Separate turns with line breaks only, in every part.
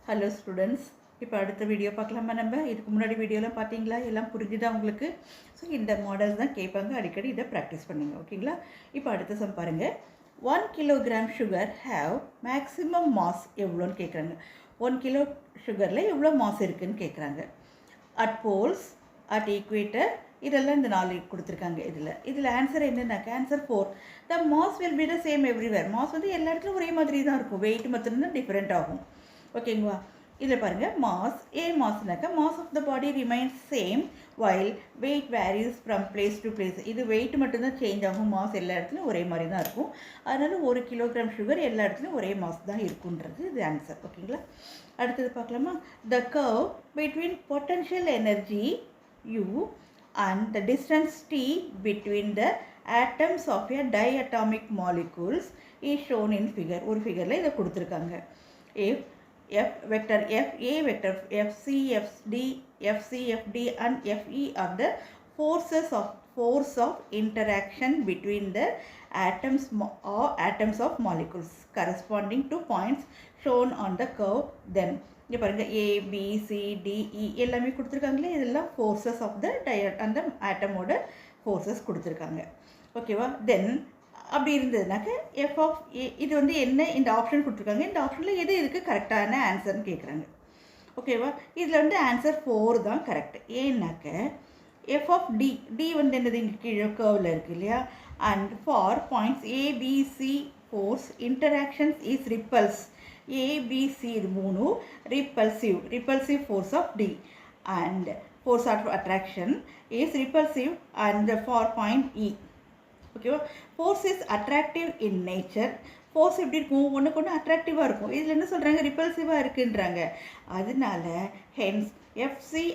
Hello students, இப்போ அடுத்த video பார்க்கலாமா? நம்ம இதுக்கு முன்னாடி வீடியோலாம் பார்த்தீங்களா? எல்லாம் புரிஞ்சுதா உங்களுக்கு? ஸோ இந்த மாடல்ஸ் தான் கேட்பாங்க, அடிக்கடி இதை ப்ராக்டிஸ் பண்ணுங்க. ஓகேங்களா? இப்போ அடுத்த சம் பாருங்கள். 1 kilogram sugar have maximum mass எவ்வளோன்னு கேட்குறாங்க. 1 கிலோ சுகரில் எவ்வளோ மாஸ் இருக்குதுன்னு கேட்குறாங்க. அட் போல்ஸ், அட் ஈக்குவேட்டர், இதெல்லாம் இந்த 4 கொடுத்துருக்காங்க. இதில் ஆன்சர் என்னன்னாக்க answer 4. The mass will be the same everywhere. Mass வந்து எல்லா இடத்துலையும் ஒரே மாதிரி தான் இருக்கும், வெயிட் மட்டும்தான் டிஃப்ரெண்ட் ஆகும். ஓகேங்களா? இதில் பாருங்கள், மாஸ் ஏ மாஸ்னாக்கா mass of the body remains same while weight varies from place to place. இது வெயிட் மட்டும்தான் சேஞ்ச் ஆகும், மாஸ் எல்லா இடத்துலையும் ஒரே மாதிரி தான் இருக்கும். அதனால் 1 கிலோகிராம் சுகர் எல்லா இடத்துலையும் ஒரே மாஸ் தான் இருக்குன்றது இது ஆன்சர். ஓகேங்களா? அடுத்தது பார்க்கலாமா? த curve between potential energy U and the distance t between the atoms of a diatomic molecules is shown in figure. ஒரு ஃபிகரில் இதை கொடுத்துருக்காங்க. if f vector f a vector f c f d f c f d and f e are the force of interaction between the atoms of molecules corresponding to points shown on the curve, then இங்கே பாருங்கள், ஏ B C D இ எல்லாமே கொடுத்துருக்காங்களே, இதெல்லாம் forces of the அந்த ஆட்டமோட forces கொடுத்துருக்காங்க. ஓகேவா? தென் அப்படி இருந்ததுனாக்க F of ஏ, இது வந்து என்ன இந்த ஆப்ஷன் கொடுத்துருக்காங்க, இந்த ஆப்ஷனில் எது இதுக்கு கரெக்டான ஆன்சர்னு கேட்குறாங்க. ஓகேவா? இதில் வந்து ஆன்சர் 4 தான் கரெக்ட். ஏன்னாக்க எஃப் ஆஃப் டி, டி வந்து என்னது இங்கே கீழே கர்வில் இருக்குது இல்லையா? And for points ABC force interactions is repels. ABC இது 3 repulsive force of D and force of attraction is repulsive and for point E. ஓகேவா? Force is attractive in nature. Force எப்படி இருக்கும்? ஒன்றுக்கு ஒன்று அட்ராக்டிவாக இருக்கும். இதில் என்ன சொல்கிறாங்க? ரிப்பல்சிவாக இருக்குன்றாங்க. அதனால hence FC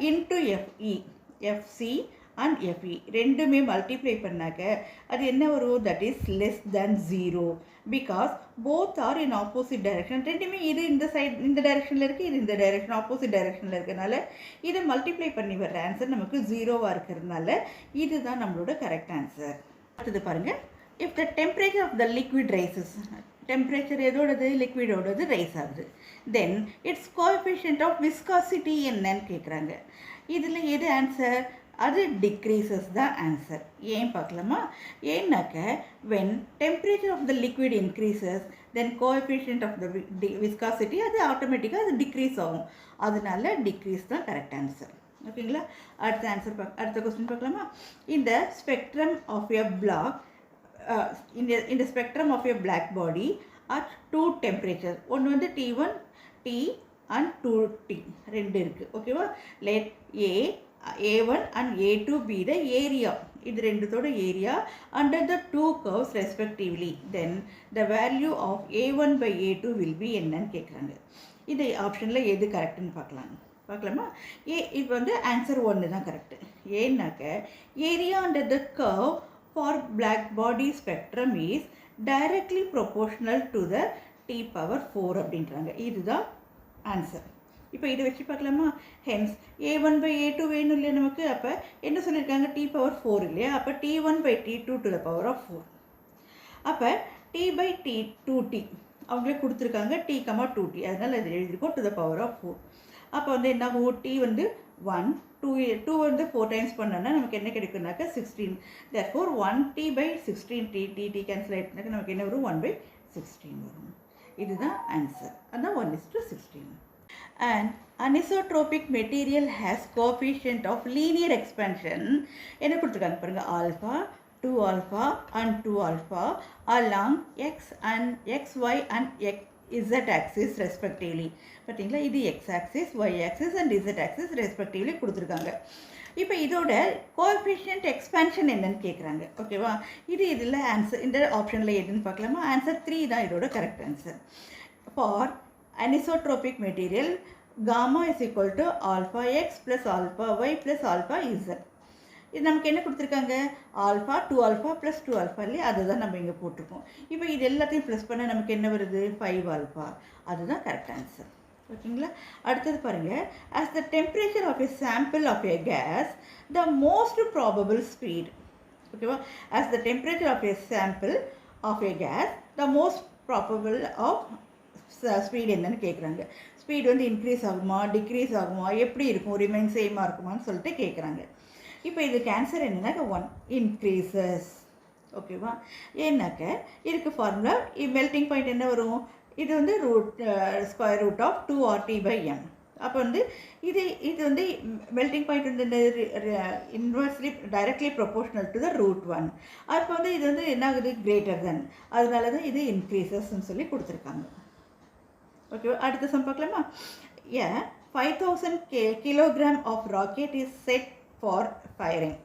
into FE, FC and FE ரெண்டுமே மல்டிப்ளை பண்ணாக்க அது என்ன வரும்? That is less than 0 because both are in opposite direction. ரெண்டுமே இது இந்த சைட் இந்த டைரக்ஷனில் இருக்குது, இது இந்த டைரக்ஷன் ஆப்போசிட் டைரக்ஷனில் இருக்கிறதுனால இதை மல்டிப்ளை பண்ணி வர்ற ஆன்சர் நமக்கு 0வாக இருக்கிறதுனால இதுதான் நம்மளோட கரெக்ட் ஆன்சர். அடுத்தது பாருங்கள், if the temperature of the liquid rises, temperature எதோடது? லிக்விடோடது ரைஸ் ஆகுது. Then its coefficient of viscosity என்னன்னு கேட்குறாங்க. இதில் எது ஆன்சர்? அது டிக்ரீசஸ் தான் ஆன்சர். ஏன் பார்க்கலாமா? ஏன்னாக்க when temperature of the liquid increases then coefficient of the viscosity அது ஆட்டோமேட்டிக்காக அது டிக்ரீஸ் ஆகும். அதனால டிக்ரீஸ் தான் கரெக்ட் ஆன்சர். ஓகேங்களா? அடுத்த ஆன்சர் அடுத்த கொஸ்டின் பார்க்கலாமா? இந்த ஸ்பெக்ட்ரம் ஆஃப் எ பிளாக் இந்த spectrum of a black body at 2 temperature, ஒன்று வந்து T1 T அண்ட் 2T ரெண்டு இருக்குது. ஓகேவா? Let A1 and A2 be the area. இது ரெண்டுத்தோட area under the 2 curves respectively. Then the value of A1 by A2 will be என்னன்னு கேட்குறாங்க. இது ஆப்ஷனில் எது கரெக்டுன்னு பார்க்கலாமா? இது வந்து ஆன்சர் 1 தான் கரெக்டு. ஏன்னாக்க area under the curve for black body spectrum is directly proportional to the T power 4 அப்படின்றாங்க. இதுதான் ஆன்சர். இப்போ இதை வச்சு பார்க்கலாமா? ஹென்ஸ் A1 by A2 வேணும் இல்லையா நமக்கு? அப்போ என்ன சொல்லியிருக்காங்க? T power 4 இல்லையா? அப்போ T1 by T2 to the power of 4. அப்போ T by T2T அவங்களே கொடுத்துருக்காங்க, T, 2T, அதனால் அது எழுதியிருக்கோம் to the power of 4. அப்போ வந்து என்ன ஆகும்? T வந்து 1, 2 வந்து 4 டைம்ஸ் பண்ணோன்னா நமக்கு என்ன கிடைக்கும்னாக்கா 16. therefore 1T by 16T, T cancel ஆகிட்டுனாக்கா நமக்கு என்ன வரும்? 1 by 16 வரும். இதுதான் ஆன்சர். அதான் 1:16. And anisotropic material has coefficient of linear expansion என்ன கொடுத்துருக்காங்க பாருங்கள்? Alpha, 2 alpha and 2 alpha along x and xy and z axis respectively. பார்த்தீங்களா? இது x axis, y axis and z axis respectively கொடுத்துருக்காங்க. இப்போ இதோட கோஎஃபிஷியன்ட் எக்ஸ்பேன்ஷன் என்னன்னு கேட்குறாங்க. ஓகேவா? இதில் ஆன்சர் இந்த ஆப்ஷனில் எதுன்னு பார்க்கலாமா? ஆன்சர் 3 தான் இதோட correct answer. For anisotropic material gamma is equal to alpha x plus alpha y plus alpha z. இது நமக்கு என்ன கொடுத்துருக்காங்க? ஆல்ஃபா 2 alpha plus 2 alpha இல்லையா? அதுதான் நம்ம இங்கே போட்டிருக்கோம். இப்போ இது எல்லாத்தையும் ப்ளஸ் பண்ணால் நமக்கு என்ன வருது? 5 alpha. அதுதான் கரெக்ட் ஆன்சர். ஓகேங்களா? அடுத்தது பாருங்கள், as the temperature of a sample of a gas the most probable speed. ஓகேவா? as the temperature of a sample of a gas the most probable of speed என்னன்னு கேட்குறாங்க. ஸ்பீடு வந்து increase ஆகுமா, degrees ஆகுமா, எப்படி இருக்கும், ரிமைன் சேமாக இருக்குமான்னு சொல்லிட்டு கேட்குறாங்க. இப்போ இதுக்கு ஆன்சர் என்னன்னாக்க 1 இன்க்ரீசஸ். ஓகேவா? ஏன்னாக்க இதுக்கு ஃபார்முலா மெல்டிங் பாயிண்ட் என்ன வரும், இது வந்து ஸ்கொயர் ரூட் ஆஃப் 2RT/m. அப்போ வந்து இது வந்து மெல்டிங் பாயிண்ட் வந்து inversely directly proportional to the √1. அப்போ வந்து இது வந்து என்ன ஆகுது, கிரேட்டர் தென், அதனால தான் இது இன்க்ரீசஸ்ன்னு சொல்லி கொடுத்துருக்காங்க. ஓகே, அடுத்த சம் பார்க்கலாமா? 5000 kilogram of rocket is set for firing.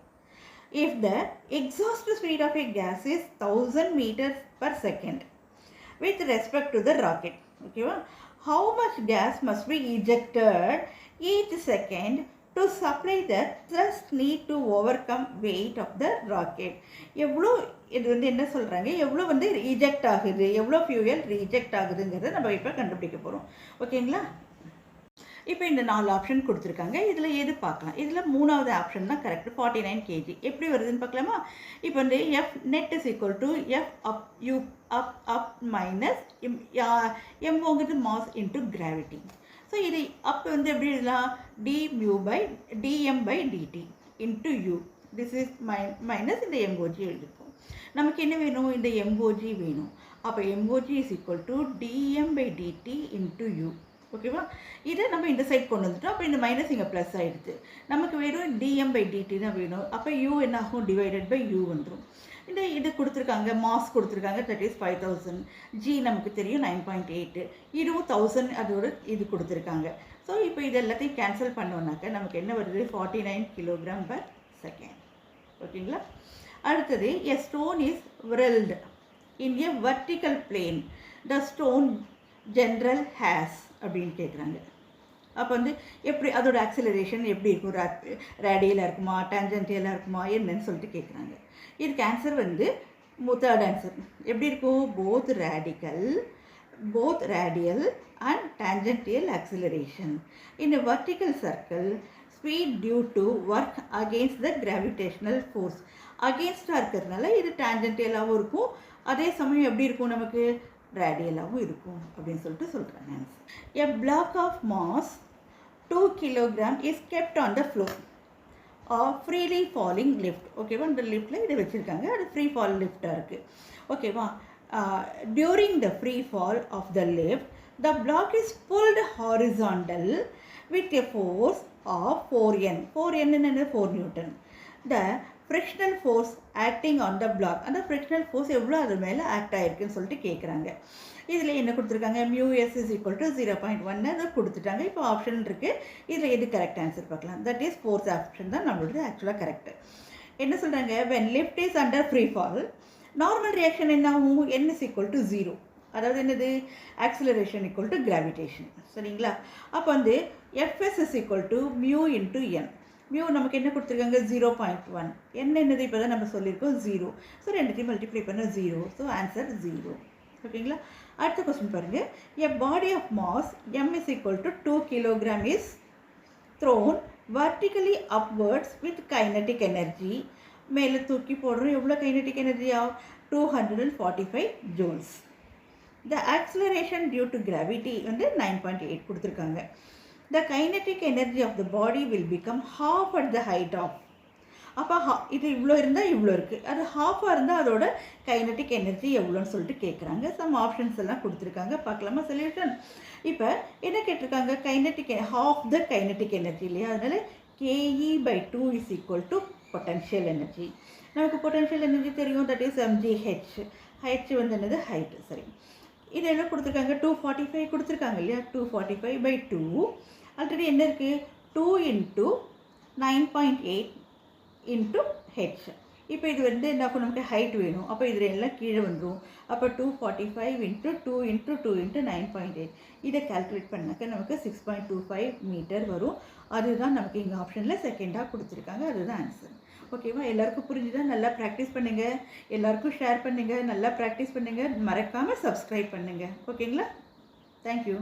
If the exhaust speed of a gas is 1000 meters per second with respect to the rocket, okay, how much gas must be ejected each second to supply the thrust need to overcome weight of the rocket? எவ்வளோ இது வந்து என்ன சொல்கிறாங்க, எவ்வளோ வந்து reject ஆகுது, எவ்வளோ fuel reject ஆகுதுங்கிறத நம்ம இப்போ கண்டுபிடிக்க போகிறோம். ஓகேங்களா? இப்போ இந்த 4 ஆப்ஷன் கொடுத்துருக்காங்க. இதில் எது பார்க்கலாம்? இதில் 3வது ஆப்ஷன் தான் கரெக்ட், 49 kg. எப்படி வருதுன்னு பார்க்கலாமா? இப்போ வந்து F net is equal to F up U up minus எம்ஓங்கிறது மாஸ் இன்ட்டு கிராவிட்டி. ஸோ இது அப் வந்து எப்படி எழுதலாம், dm/dt into U. This is minus இந்த எம்ஓஜி எழுதிப்போம். நமக்கு என்ன வேணும், இந்த எம்ஓஜி வேணும். அப்போ MOG is equal to dm/dt into U. ஓகேவா? இதை நம்ம இந்த சைட் கொண்டு வந்துட்டோம். அப்போ இந்த மைனஸ் இங்கே ப்ளஸ் ஆகிடுது. நமக்கு வெறும் dm/dt தான் வேணும். அப்போ யூ என்ன ஆகும், டிவைடட் பை யூ வந்துடும். இந்த இது கொடுத்துருக்காங்க, மாஸ் கொடுத்துருக்காங்க, தட் இஸ் 5000. ஜி நமக்கு தெரியும் 9.8. இதுவும் 1000 அதோட இது கொடுத்துருக்காங்க. ஸோ இப்போ இது எல்லாத்தையும் கேன்சல் பண்ணோன்னாக்க நமக்கு என்ன வருது, 49 kg/s. ஓகேங்களா? அடுத்தது, எ stone is whirled in a vertical plane. The stone general has அப்படின்னு கேட்குறாங்க. அப்போ வந்து எப்படி அதோட ஆக்சிலரேஷன் எப்படி இருக்கும், ரேடியலாக இருக்குமா, டான்ஜென்டியலாக இருக்குமா, என்னன்னு சொல்லிட்டு கேட்குறாங்க. இதுக்கு ஆன்சர் வந்து தேர்ட் ஆன்சர் எப்படி இருக்கும், both radial and tangential acceleration in a vertical circle, speed due to work against the gravitational force. அகெயின்ஸ்டாக இருக்கிறதுனால இது டான்ஜென்டியலாகவும் இருக்கும், அதே சமயம் எப்படி இருக்கும், நமக்கு ரேடியலாகவும் இருக்கும் அப்படின்னு சொல்லிட்டு சொல்கிறாங்க. A block of mass 2 kg is kept on the floor of freely falling lift. ஓகேவா? இந்த லிஃப்டில் இதை வச்சுருக்காங்க, அது ஃப்ரீ ஃபால் லிஃப்டாக இருக்குது. ஓகேவா? During the free fall of the lift, the block is pulled horizontal with a force of 4N. 4N என்னது, 4 Newton. The frictional force acting on the block, அந்த frictional force எவ்வளோ அது மேலே ஆக்ட் ஆகிருக்குன்னு சொல்லிட்டு கேட்குறாங்க. இதில் என்ன கொடுத்துருக்காங்க, μs is equal to 0.1 அதை கொடுத்துட்டாங்க. இப்போ ஆப்ஷன் இருக்குது, இதில் எது கரெக்ட் ஆன்சர் பார்க்கலாம். தட் இஸ் ஃபோர்த் ஆப்ஷன் தான் நம்மளோட ஆக்சுவலாக கரெக்டு. என்ன சொல்கிறாங்க, when lift is under free fall, normal reaction என்ன ஆகும், n is equal to 0. அதாவது என்னது, ஆக்சிலரேஷன் equal to gravitation. சரிங்களா? அப்போ வந்து fs is equal to mu into n. Mu நமக்கு என்ன கொடுத்துருக்காங்க, 0.1. என்ன என்னது இப்போ தான் நம்ம சொல்லியிருக்கோம் 0. ஸோ ரெண்டுத்தையும் மல்டிப்ளை பண்ண 0. So answer 0. ஓகேங்களா? அடுத்த கொஸ்டின் பாருங்கள். A body of mass m is equal to 2 kg is thrown vertically upwards with kinetic energy. மேலே தூக்கி போடுறோம், எவ்வளோ kinetic energy of 245 joules. The acceleration due to gravity வந்து 9.8 கொடுத்துருக்காங்க. The kinetic energy of the body will become half at the height of. அப்போ இது இவ்வளோ இருந்தால் இவ்வளோ இருக்குது, அது ஹாஃபாக இருந்தால் அதோட கைனட்டிக் எனர்ஜி எவ்வளோன்னு சொல்லிட்டு கேட்குறாங்க. சம் ஆப்ஷன்ஸ் எல்லாம் கொடுத்துருக்காங்க, பார்க்கலாமா சொல்யூஷன். இப்போ என்ன கேட்டிருக்காங்க, kinetic half the kinetic energy இல்லையா, அதனால் KE/2 is equal to potential energy. நமக்கு பொட்டன்ஷியல் எனர்ஜி தெரியும், தட் இஸ் mgh. ஹைட் வந்து என்னது, ஹைட்டு. சரி, இது என்ன கொடுத்துருக்காங்க, 245 கொடுத்துருக்காங்க இல்லையா, 245/2. ஆல்ரெடி என்ன இருக்குது, 2 × 9.8 × h. இப்போ இது வந்து என்ன, நமக்கு ஹைட் வேணும், அப்போ இது எல்லாம் கீழே வந்துடும். அப்போ 245 × 2 × 2 × 9.8. இதை கால்குலேட் பண்ணாக்க நமக்கு 6.25 மீட்டர் வரும். அதுதான் நமக்கு இங்கே ஆப்ஷனில் செகண்டாக கொடுத்துருக்காங்க, அதுதான் ஆன்சர். ஓகேவா? எல்லாருக்கும் புரிஞ்சுதான், நல்லா ப்ராக்டிஸ் பண்ணுங்கள், எல்லாருக்கும் ஷேர் பண்ணுங்கள், நல்லா ப்ராக்டிஸ் பண்ணுங்கள், மறக்காமல் சப்ஸ்கிரைப் பண்ணுங்கள். ஓகேங்களா? தேங்க்யூ.